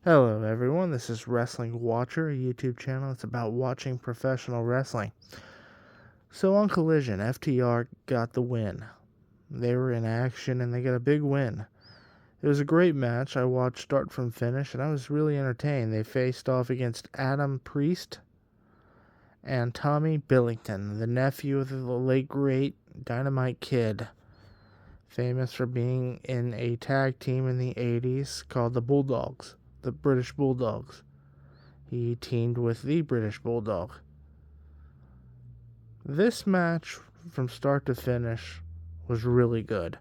Hello, everyone. This is Wrestling Watcher, a YouTube channel. It's about watching professional wrestling. So, on Collision, FTR got the win. They were in action and they got a big win. It was a great match. I watched start from finish and I was really entertained. They faced off against Adam Priest and Tommy Billington, the nephew of the late great Dynamite Kid, famous for being in a tag team in the 80s called the Bulldogs, the British Bulldogs. He teamed with the British Bulldog. This match, from start to finish, was really good.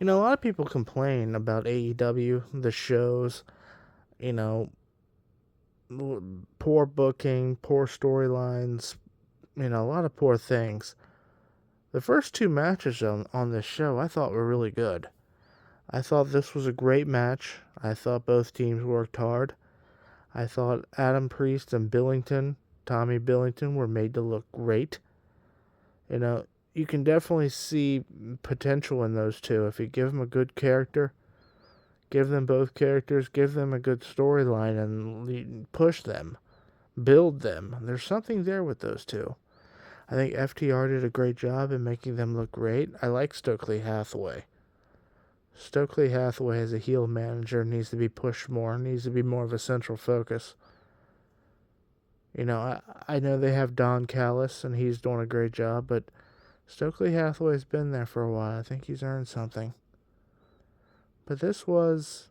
A lot of people complain about AEW, the shows, you know, poor booking, poor storylines, a lot of poor things. The first two matches on this show I thought were really good. I thought this was a great match. I thought both teams worked hard. I thought Adam Priest and Tommy Billington, were made to look great. You can definitely see potential in those two. If you give them a good character, give them both characters, give them a good storyline, and push them, build them. There's something there with those two. I think FTR did a great job in making them look great. I like Stokely Hathaway. Stokely Hathaway as a heel manager needs to be pushed more, needs to be more of a central focus. I know they have Don Callis, and he's doing a great job, but Stokely Hathaway's been there for a while. I think he's earned something. But this was,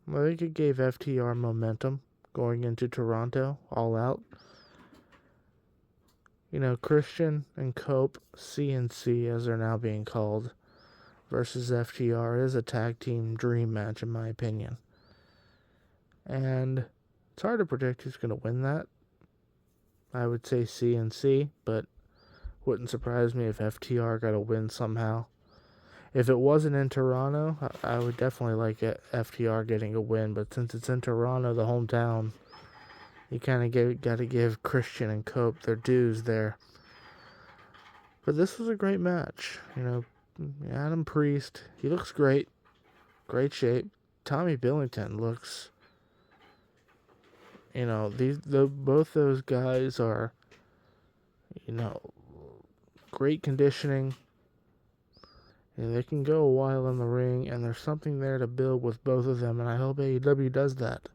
I think it gave FTR momentum going into Toronto, all out. Christian and Cope, CNC as they're now being called, versus FTR is a tag team dream match, in my opinion. And it's hard to predict who's going to win that. I would say CNC, but wouldn't surprise me if FTR got a win somehow. If it wasn't in Toronto, I would definitely like FTR getting a win. But since it's in Toronto, the hometown, you kind of got to give Christian and Cope their dues there. But this was a great match. Adam Priest, he looks great. Great shape. Tommy Billington looks... both those guys are, great conditioning. And they can go a while in the ring, and there's something there to build with both of them, and I hope AEW does that.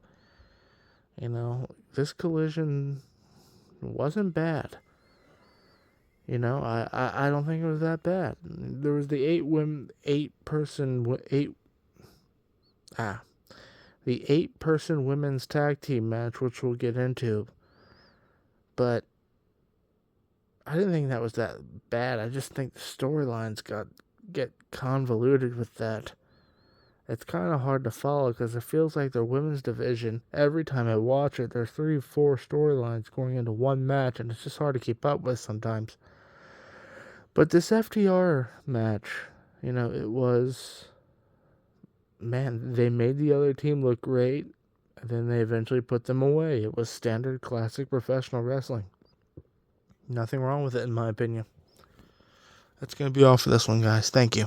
This Collision wasn't bad. I don't think it was that bad. There was the the 8-person women's tag team match, which we'll get into. But I didn't think that was that bad. I just think the storylines get convoluted with that. It's kind of hard to follow because it feels like their women's division, every time I watch it, there's 3-4 storylines going into one match, and it's just hard to keep up with sometimes. But this FTR match, it was... Man, they made the other team look great, and then they eventually put them away. It was standard classic professional wrestling. Nothing wrong with it, in my opinion. That's going to be all for this one, guys. Thank you.